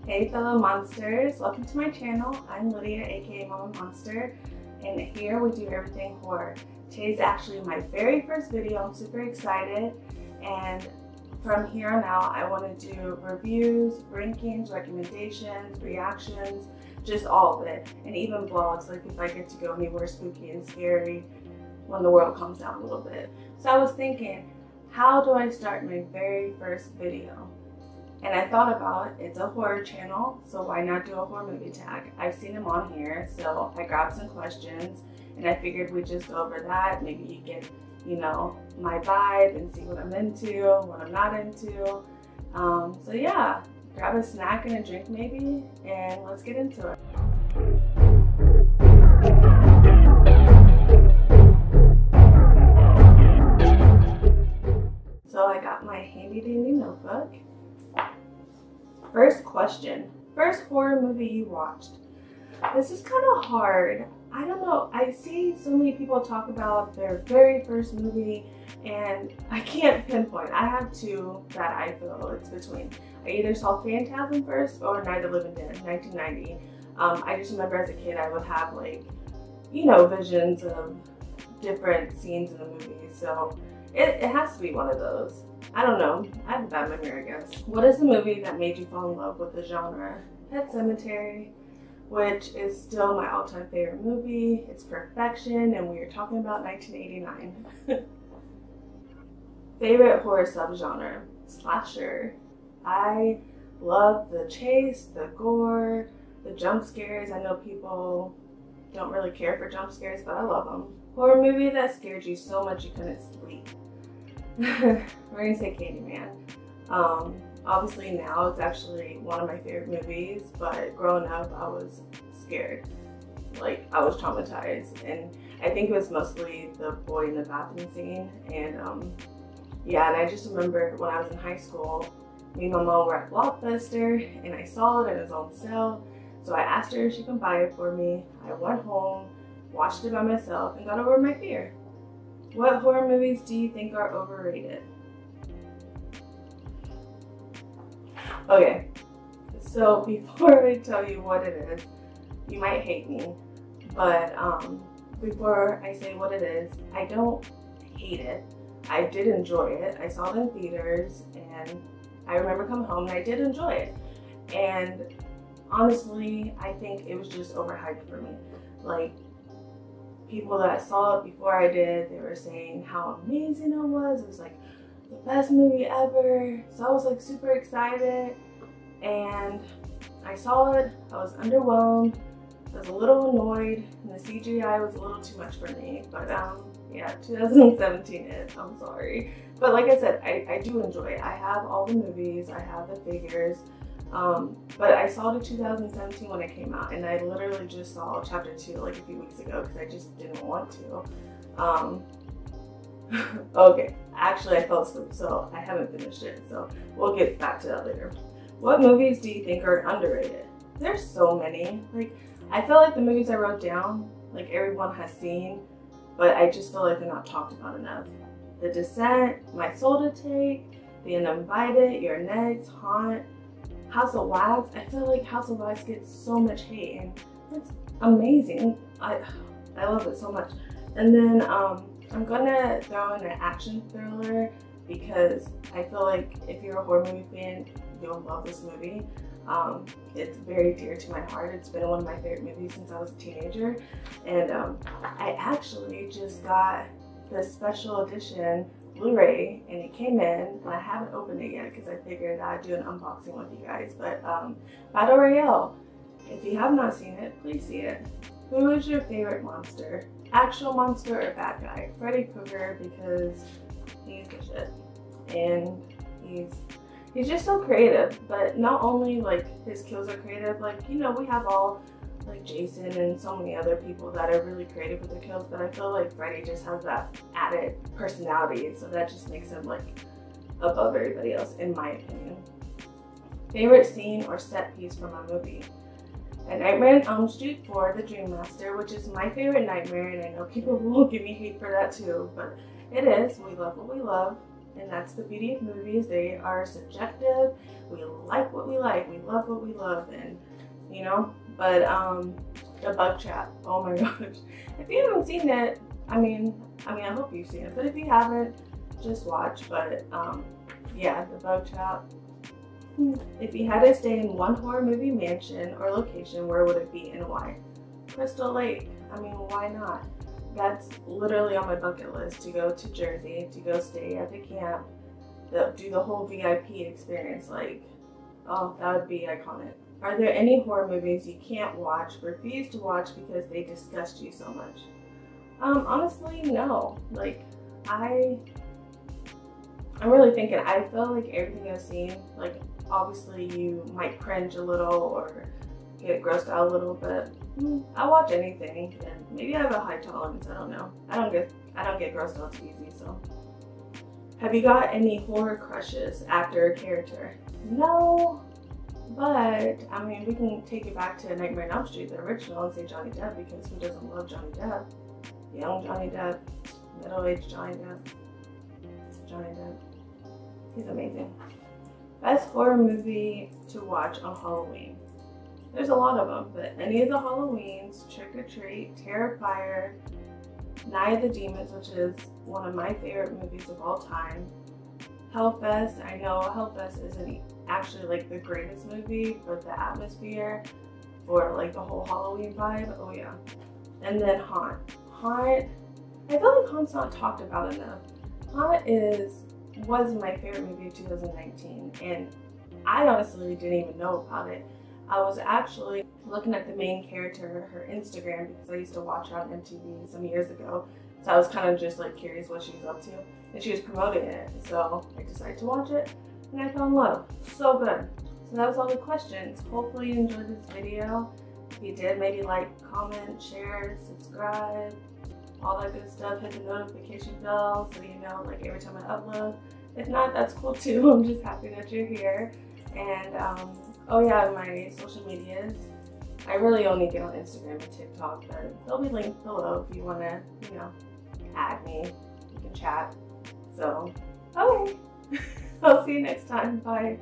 Hey fellow monsters, welcome to my channel. I'm Lydia, aka Mama Monster, and here we do everything horror. Today's actually my very first video. I'm super excited, and from here on out I want to do reviews, rankings, recommendations, reactions, just all of it, and even vlogs, like if I get to go anywhere spooky and scary when the world calms down a little bit. So I was thinking, how do I start my very first video? And I thought about it, it's a horror channel, so why not do a horror movie tag? I've seen them on here, so I grabbed some questions and I figured we'd just go over that. Maybe you get, my vibe and see what I'm into, what I'm not into. So yeah, grab a snack and a drink maybe, and let's get into it. So I got my handy dandy notebook. First question, first horror movie you watched? This is kind of hard. I don't know, I see so many people talk about their very first movie and I can't pinpoint. I have two that I feel it's between. I either saw Phantasm first or Night of the Living Dead, 1990. I just remember as a kid I would have visions of different scenes in the movie, so it has to be one of those. I don't know. I have a bad memory, I guess. What is the movie that made you fall in love with the genre? Pet Sematary, which is still my all-time favorite movie. It's perfection, and we are talking about 1989. Favorite horror subgenre? Slasher. I love the chase, the gore, the jump scares. I know people don't really care for jump scares, but I love them. Horror movie that scared you so much you couldn't sleep. We're gonna say Candyman. Obviously now it's actually one of my favorite movies, but growing up I was scared. Like, I was traumatized, and I think it was mostly the boy in the bathroom scene. And yeah, and I just remember when I was in high school, me and my mom were at Blockbuster and I saw it and it was on sale. So I asked her if she could buy it for me. I went home, watched it by myself, and got over my fear. What horror movies do you think are overrated? Okay, so before I tell you what it is, you might hate me, but before I say what it is, I don't hate it. I did enjoy it. I saw it in theaters, and I remember coming home and I did enjoy it. And honestly, I think it was just overhyped for me. Like, people that saw it before I did, they were saying how amazing it was. It was like the best movie ever. So I was like super excited, and I saw it. I was underwhelmed. I was a little annoyed, and the CGI was a little too much for me. But yeah, 2017 is. I'm sorry. But like I said, I do enjoy it. I have all the movies. I have the figures. But I saw it in 2017 when it came out, and I literally just saw chapter 2 like a few weeks ago because I just didn't want to. Okay, actually I fell asleep, so I haven't finished it, so we'll get back to that later. What movies do you think are underrated? There's so many. Like, I feel like the movies I wrote down, like, everyone has seen, but I just feel like they're not talked about enough. The Descent, My Soul to Take, The Uninvited, You're Next, Haunt, House of Wax. I feel like House of Wax gets so much hate, and it's amazing. I love it so much. And then I'm gonna throw in an action thriller because I feel like if you're a horror movie fan, you'll love this movie. It's very dear to my heart. It's been one of my favorite movies since I was a teenager, and I actually just got the special edition Blu-ray, and it came in, and I haven't opened it yet because I figured I'd do an unboxing with you guys. But Battle Royale, if you have not seen it, please see it. Who is your favorite monster? Actual monster or bad guy? Freddy Krueger, because he's the shit, and he's just so creative. But not only like his kills are creative, like, we have all like Jason and so many other people that are really creative with their kills, but I feel like Freddy just has that added personality, so that just makes him like above everybody else, in my opinion. Favorite scene or set piece from a movie? A Nightmare on Elm Street 4, The Dream Master, which is my favorite nightmare, and I know people will give me hate for that too, but it is. We love what we love. and that's the beauty of movies. They are subjective. We like what we like, we love what we love, and you know, but the Bug Trap, oh my gosh. If you haven't seen it, I mean, I hope you've seen it, but if you haven't, just watch. But yeah, the Bug Trap. If you had to stay in one horror movie mansion or location, where would it be and why? Crystal Lake. I mean, why not? That's literally on my bucket list, to go to Jersey, to go stay at the camp, do the whole VIP experience. Like, oh, that would be iconic. Are there any horror movies you can't watch, refuse to watch because they disgust you so much? Honestly, no. Like, I'm really thinking, I feel like everything I've seen, like, obviously you might cringe a little or get grossed out a little bit. I watch anything, and maybe I have a high tolerance, I don't know. I don't get grossed out too easy, so. Have you got any horror crushes, actor or character? No, but I mean, we can take it back to Nightmare on Elm Street, the original, and say Johnny Depp, because who doesn't love Johnny Depp? Young Johnny Depp, middle-aged Johnny Depp. Johnny Depp, he's amazing. Best horror movie to watch on Halloween. There's a lot of them, but any of the Halloweens, Trick or Treat, Terrifier, Night of the Demons, which is one of my favorite movies of all time. Hellfest, I know Hellfest isn't actually like the greatest movie, but the atmosphere for like the whole Halloween vibe, oh yeah. And then Haunt. Haunt, I feel like Haunt's not talked about enough. Haunt was my favorite movie of 2019, and I honestly didn't even know about it. I was actually looking at the main character, her Instagram, because I used to watch her on MTV some years ago. So I was kind of just like curious what she was up to, and she was promoting it. So I decided to watch it, and I fell in love. So good. So that was all the questions. Hopefully you enjoyed this video. If you did, maybe like, comment, share, subscribe, all that good stuff. Hit the notification bell so you know like every time I upload. If not, that's cool too. I'm just happy that you're here. And oh yeah, my social medias. I really only get on Instagram and TikTok, but they'll be linked below if you want to, you know, add me. You can chat. So, okay. I'll see you next time. Bye.